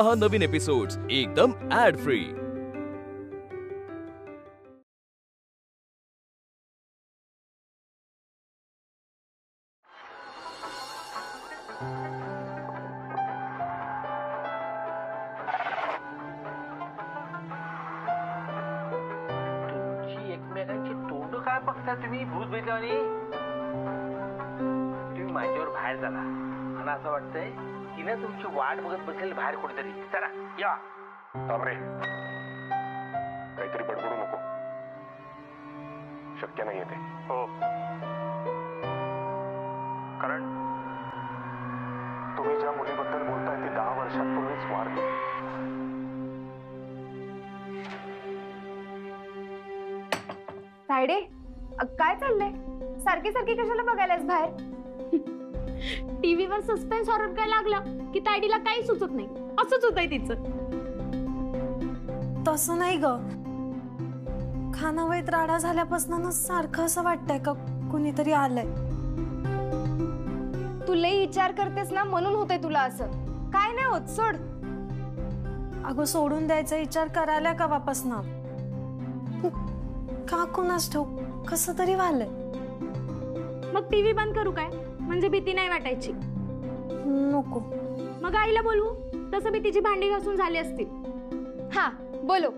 पहा नवीन एपिसोड्स एकदम add free. एकमेकांची तोंड काय बघता तुम्ही भूत भेटल्याने? तुम्ही माझ्यावर बाहेर झाला आणि असं वाटतंय तिने तुमची वाट बघत बसेल बाहेर कुठेतरी। चला या। थांबरे, काहीतरी बडबडू नको, शक्य नाहीये ते। हो, कारण तुम्ही ज्या मुलीबद्दल बोलताय ती 10 वर्षांपूर्वीच वारली। तायडे, काय चाललंय? सारखी सारखी कशाला बघायलास बाहेर? टीव्हीवर सस्पेन्स हॉरर काय लागलं की तायडीला काही सुचत नाही, असंच होतंय तिचं। तसं नाही ग, खानावळीत राडा झाल्यापासून सारखं असं वाटतंय का कुणीतरी आलंय। तू लई विचार करतेस ना, म्हणून होतंय तुला असं। काय नाही होत, सोड। अगं सोडून द्यायचा विचार करायला का वापस ना? का कुणास ठाऊक कसं तरी व्हायलंय। मग टीव्ही बंद करू काय? म्हणजे भीती नाही वाटायची। नको, मग आईला बोलवू, तसं मी तिची भांडी घासून झाली असतील। हा बोलो,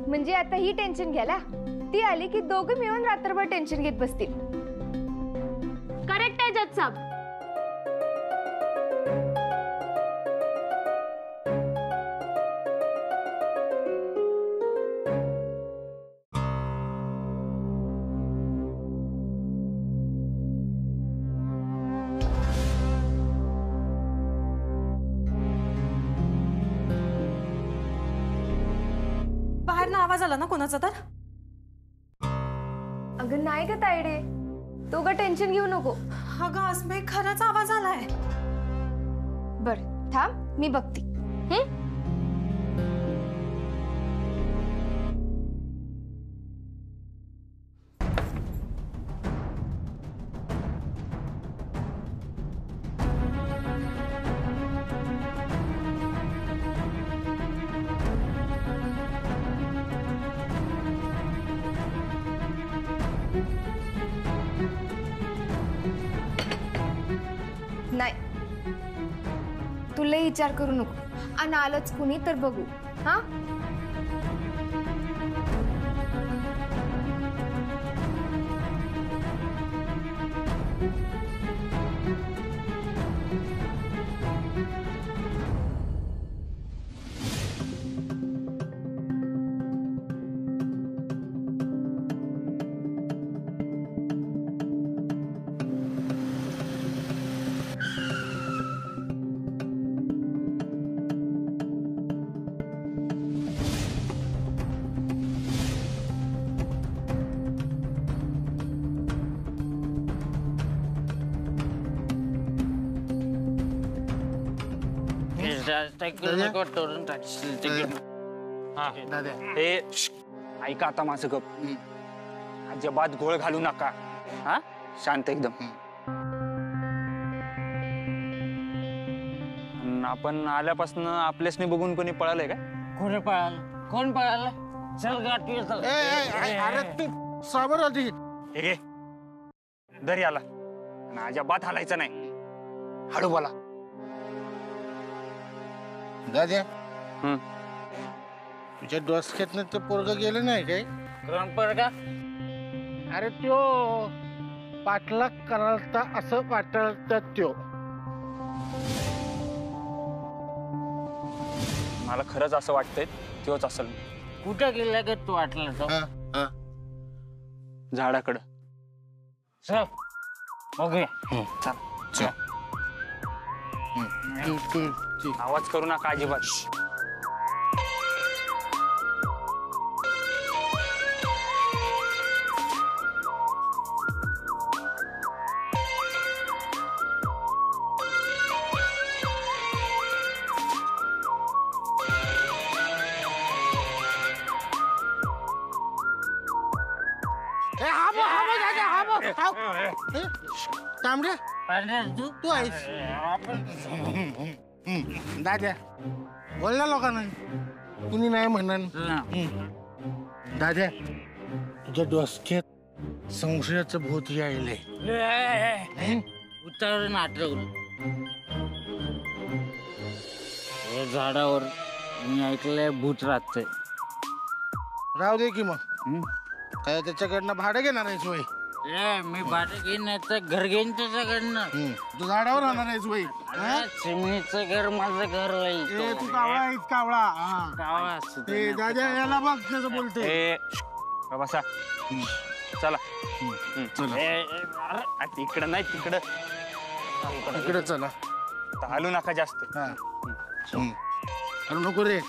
म्हणजे आता ही टेन्शन घ्यायला ती आली की दोघं मिळून रात्रभर टेन्शन घेत बसतील। करेक्ट आहे जज साहेब। बाहेर ना आवाज आला ना कोणाचा तर? अगं नाही ग तायडे, तू ग टेन्शन घेऊ नको। अगं अस्मे, खरंच आवाज आलाय। बर थांब, मी बघते। नाही, तू लई विचार करू नको, आणि आलंच कुणी तर बघू। हा ऐका आता माझं गप, अजिबात घोळ घालू नका। हा, शांत एकदम। आपण आल्यापासून आपल्यासनी बघून कोणी पळालंय का? कोणी पळाल? कोण पळाल? चल गाठी चल। अरे तू साबर आधी हे घे, दर याला, अजिबात हालायचं नाही, हळू बोला। दाद्या, तुझ्या डोसक्यातनं ते पोरग गेलं नाही काय? कोण पोरगा? अरे त्यो पाठलाग करालता असं वाटतं त्यो। मला खरंच असं वाटतंय त्योच असेल। कुठं गेला ग तू वाटला तो? झाडाकडं। चल बघूया। चल, आवाज करू नका अजिबात। तांबड्या, तू आहेस दाद्या, बोलल्या लोकांना कुणी नाही म्हणणार दाद्या तुझ्या डोसक्यात संशयाचं भूत यायले उतार नाटक हे झाडावर मी ऐकलंय भूत राहतंय. राहू दे की मग काय त्याच्याकडनं भाडं घेणार आहेस वय मी भाडं घेईन नाही तर घर घेईन त्याच्याकडनं. तू झाडावर राहणार आहेस वय चिमणीचं घर माझं घर ए तू कावळा आहेस कावळा ए दादा याला बघ कसं बोलते बसा चला तिकडं नाही तिकडं इकडे चला हलू नका जास्त. अरे नको रे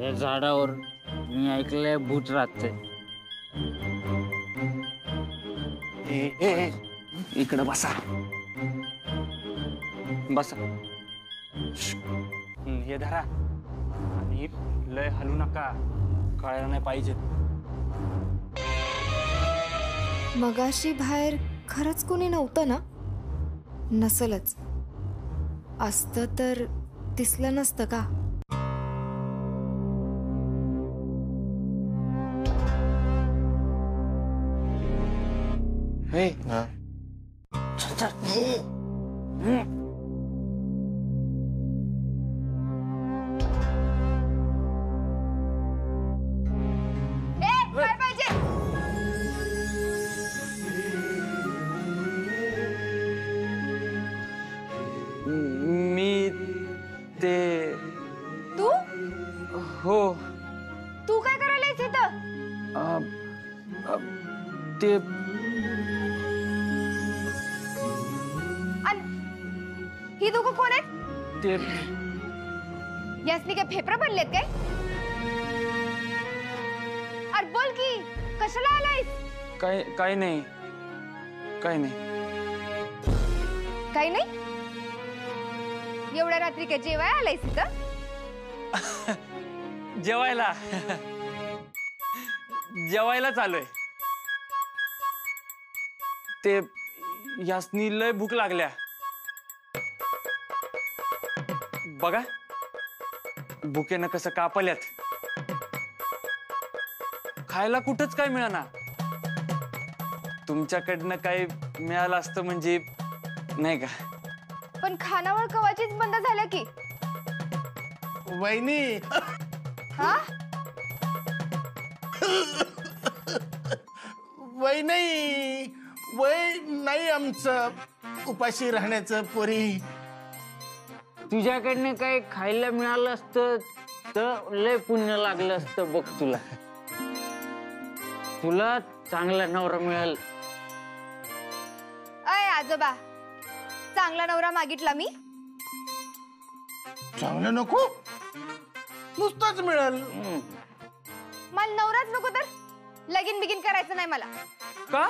या झाडावर मी ऐकलंय भूत राहतंय. इकडं बसा बसा. हे धरा आणि लय हलू नका कळायला नाही पाहिजे. मगाशी बाहेर खरंच कोणी नव्हतं ना? नसलच. असतं तर दिसलं नसतं का? हे काय पाहिजे? मी ते तू हो तू काय करायलायस इथं? ते ही दोघं कोण आहेत? ते यासनी काय फेफरा बनलेत काय? अरे बोल की कशाला आलायस? काय नाही काय नाही काही नाही. एवढ्या रात्री काय जेवाय आलायस इथं? जेवायला चालूय. ते यासनी लय भूक लागल्या. बघा भुकेनं कसं कापल्यात. खायला कुठंच काय मिळाना. तुमच्याकडनं काय मिळालं असतं म्हणजे नाही का. पण खानावळ कवाचीच बंद झालं की. वहिनी हा वय नाही वय नाही आमचं उपाशी राहण्याचं पोरी. तुझ्याकडनं काही खायला मिळालं असतं तर लय पुण्य लागलं असतं बघ तुला. तुला चांगला नवरा मिळेल. अय आजोबा चांगला नवरा मागितला मी. चांगलं नको नुसतंच मिळेल. मला नवराच नको तर लगीन बिगीन करायचं नाही मला. का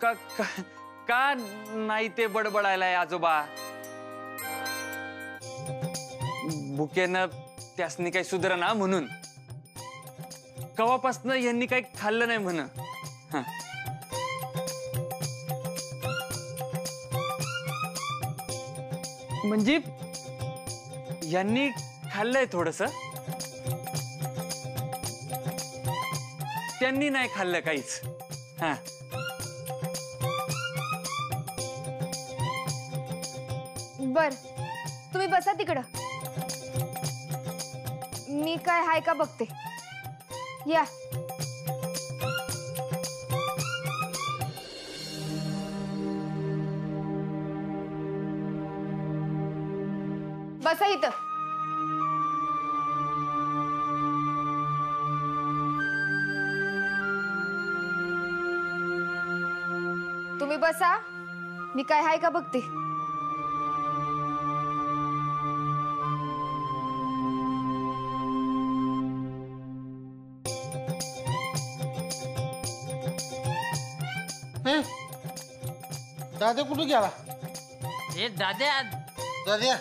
का का नाही ते बडबडायलाय आजोबा. भुकेनं त्यासनी काही सुधारणा म्हणून. कवापासनं यांनी काही खाल्लं नाही म्हण. म्हणजे यांनी खाल्लंय थोडस. त्यांनी नाही खाल्लं काहीच. हा बर तुम्ही बसा तिकडं. मी काय हाय का बघते. या बसा इथं. तुम्ही बसा. मी काय हाय का बघते. दादा कुठे गेला? हे दाद्या दाद्या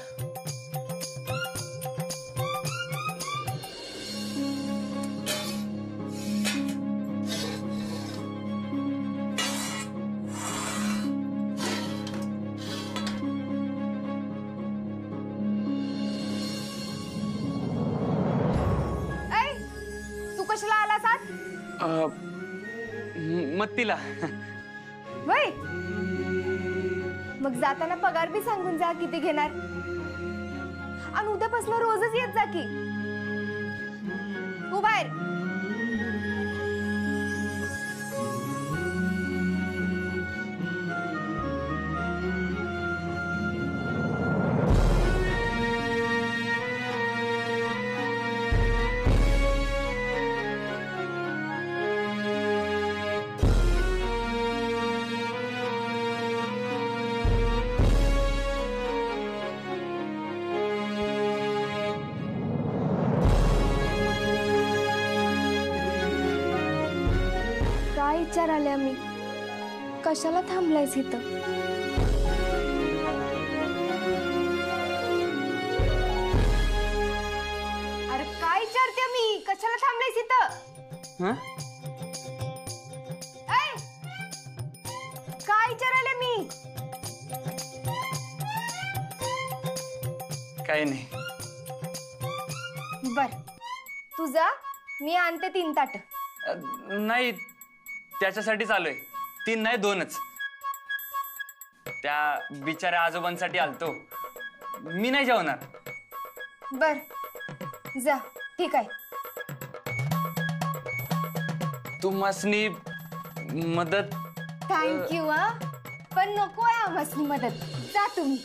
कशाला आला सात? मग तिला वय मग जाताना पगार बी सांगून जा किती घेणार, आणि उद्यापासून रोजच येत जा की. तू बाहेर. काय विचार आल्या मी, कशाला थांबलायस इथं? अरे काय विचारते मी, कशाला थांबलायस इथं? ऐ, काय विचार आल्या मी? काही नाही. बर तुझा मी आणते 3 ताट. नाही, त्याच्यासाठीच आलोय. 3 नाही 2च. त्या बिचाऱ्या आजोबांसाठी आलतो. मी नाही जेवणार. बर जा, ठीक आहे. तुम्हासनी मदत. थँक्यू. पण नको आहे आम्हासनी मदत. जा तुम्ही.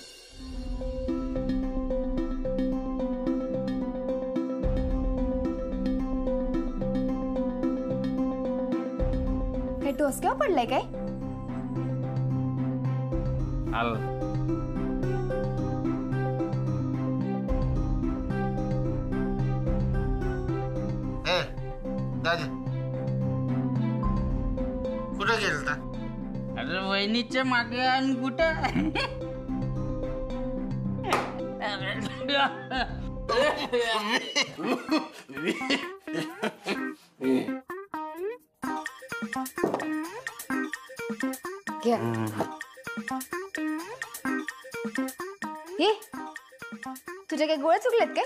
डोसक्यावर पडलाय काय? कुठं गेलता? अरे वहिनीच्या मागे आणि कुठं? घ्या. हे तुझे काही गोळे चुकलेत काय?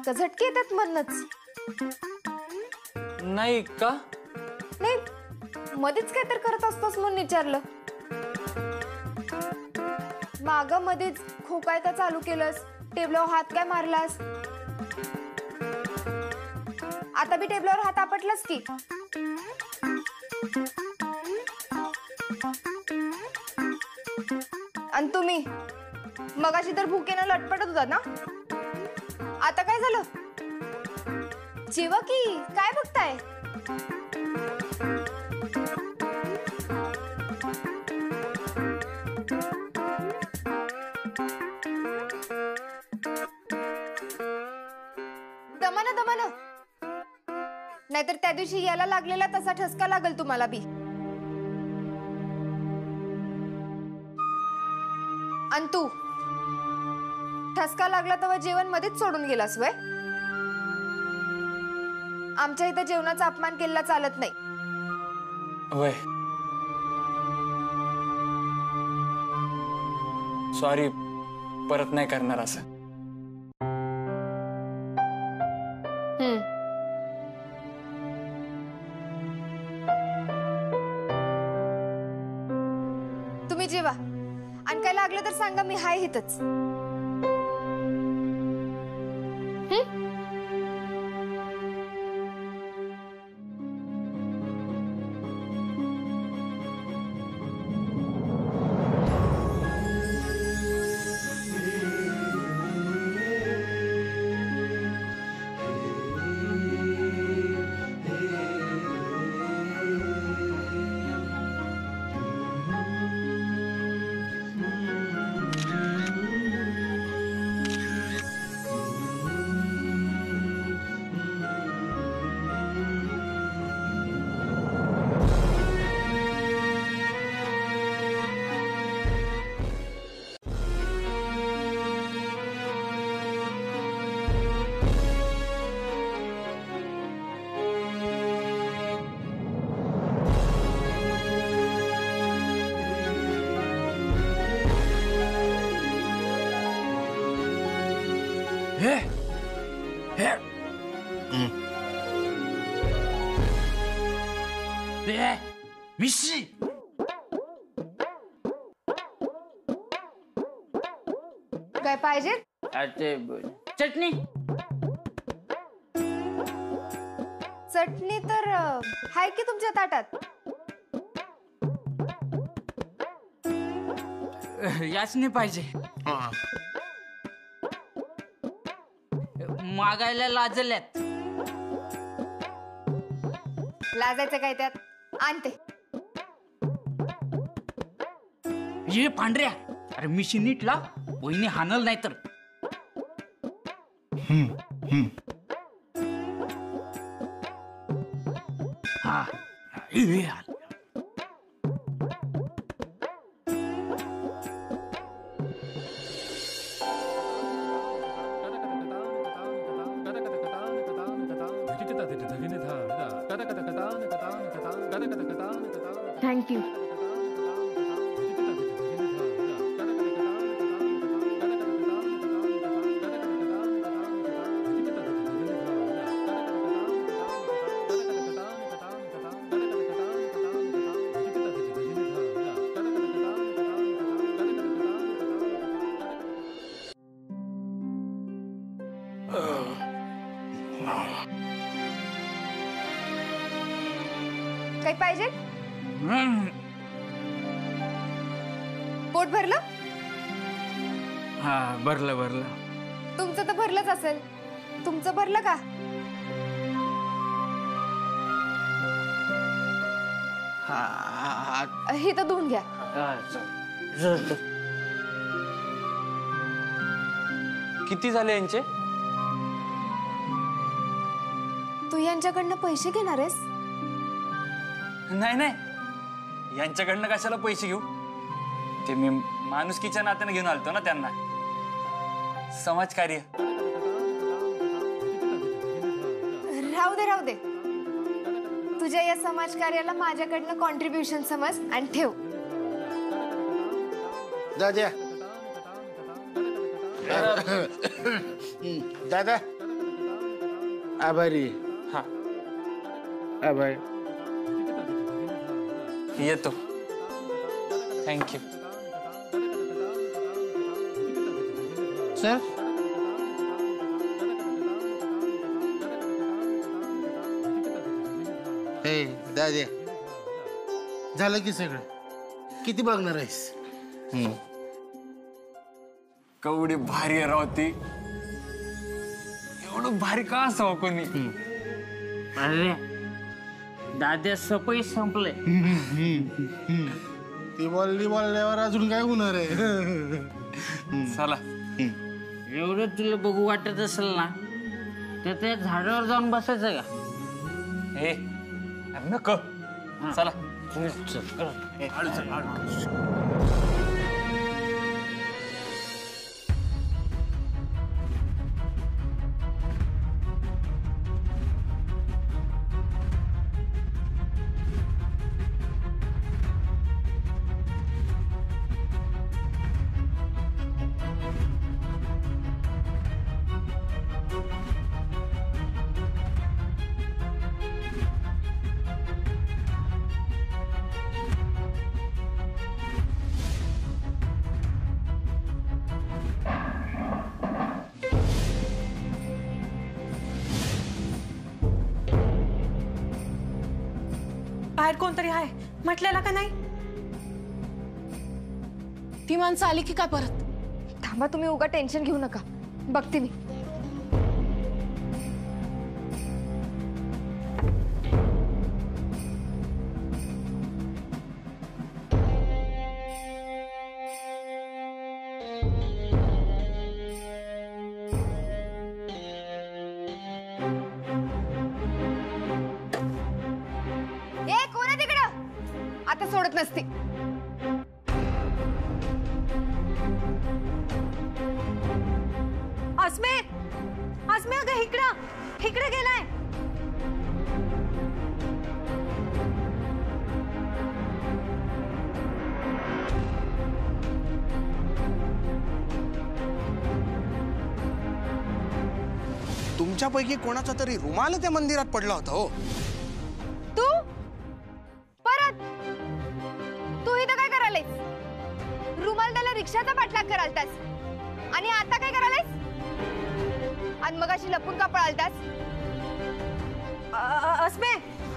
का झटके येतात मधनच? नाही का? नाही, मध्येच काय तर करत असतोस म्हणून विचारलं. माग मध्येच खोकायला चालू केलंस, टेबलावर हात काय मारलास? आता बी टेबलावर हात आपटलास की? आणि तुम्ही मगाशी तर भुकेनं लटपटत होता ना, आता काय झालं? जेवा की, काय बघताय? दमानं दमानं, नाहीतर त्या दिवशी याला लागलेला तसा ठसका लागल तुम्हाला बी. आणि तू ठसका लागला तेव्हा जेवण मध्येच सोडून गेलास वय? आमच्या इथं जेवणाचा अपमान केला चालत नाही. वय सॉरी, परत नाही करणार असं. तुम्ही जेवा, आणि काय लागलं तर सांगा, मी हाय इथंच. मिशी काय पाहिजे? ते चटणी चटणी तर आहे की तुमच्या ताटात. याचनी पाहिजे. मागायला लाजल्यात. लाजायचं काय त्यात? आणते. ये पांढऱ्या, अरे मिशी नीट लाव, वहिनी हानल नाही तर. हा थँक्यू. काही पाहिजे? पोट भरलं? हा भरलं भरलं. तुमचं तर भरलंच असेल. तुमचं भरलं का? हे तर धुवून घ्या. किती झाले यांचे? तू यांच्याकडनं पैसे घेणार आहेस? नाही नाही, यांच्याकडनं कशाला पैसे घेऊ? ते मी माणुसकीच्या नात्याने घेऊन आलतो ना त्यांना. समाजकार्य. राहू दे राहू दे. तुझ्या या समाजकार्याला माझ्याकडनं कॉन्ट्रीब्युशन समज आणि ठेव. दादा दादा आभारी. हा आभारी. येतो. थँक्यू. सर हे दादा झालं की सगळं? किती बघणार आहेस? कवडी भारी आहे राव ती. एवढं भारी का असावं कोणी? अरे दाद्या सपई संपले. ती बोलल्यावर अजून काय होणार आहे? चला. एवढं तुला बघू वाटत असेल ना तर त्या झाडावर जाऊन बसायचं का? हे नको. चला. बाहेर कोणतरी आहे म्हटलेला का नाही? ती माणसं आली की काय परत? थांबा, तुम्ही उगा टेन्शन घेऊ नका. बघते मी. कोण आहे तिकडं? आता सोडत नसते. अस्मे अस्मे अगं इकडे गेलाय. तुमच्यापैकी कोणाचा तरी रुमाल त्या मंदिरात पडला होता हो. तू परत तू इथं काय करायलायस? रुमाल त्याला रिक्षाचा पाठलाग करालतास आणि आता काय करायलायस? आणि मगाशी लपून का पळालतास? अस्मे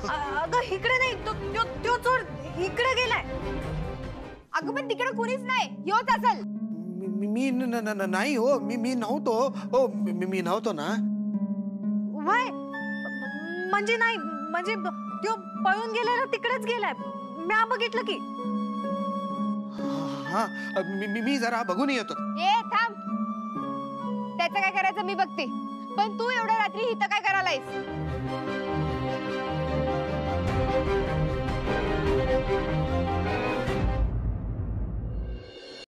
अगं इकडे नाही, तो चोर इकडे गेलाय. अगं पण तिकडे कुणीच नाही, ह्योच असल. मी नाही हो, मी नव्हतो हो, मी नव्हतो ना. वय म्हणजे नाही, म्हणजे तो पळून गेलेला तिकडेच गेलाय. मी बघितलं की. हा मी जरा बघून येतो. ए थांब, त्याचं काय करायचं मी बघते. पण तू एवढ्या रात्री इथं काय करायलायस?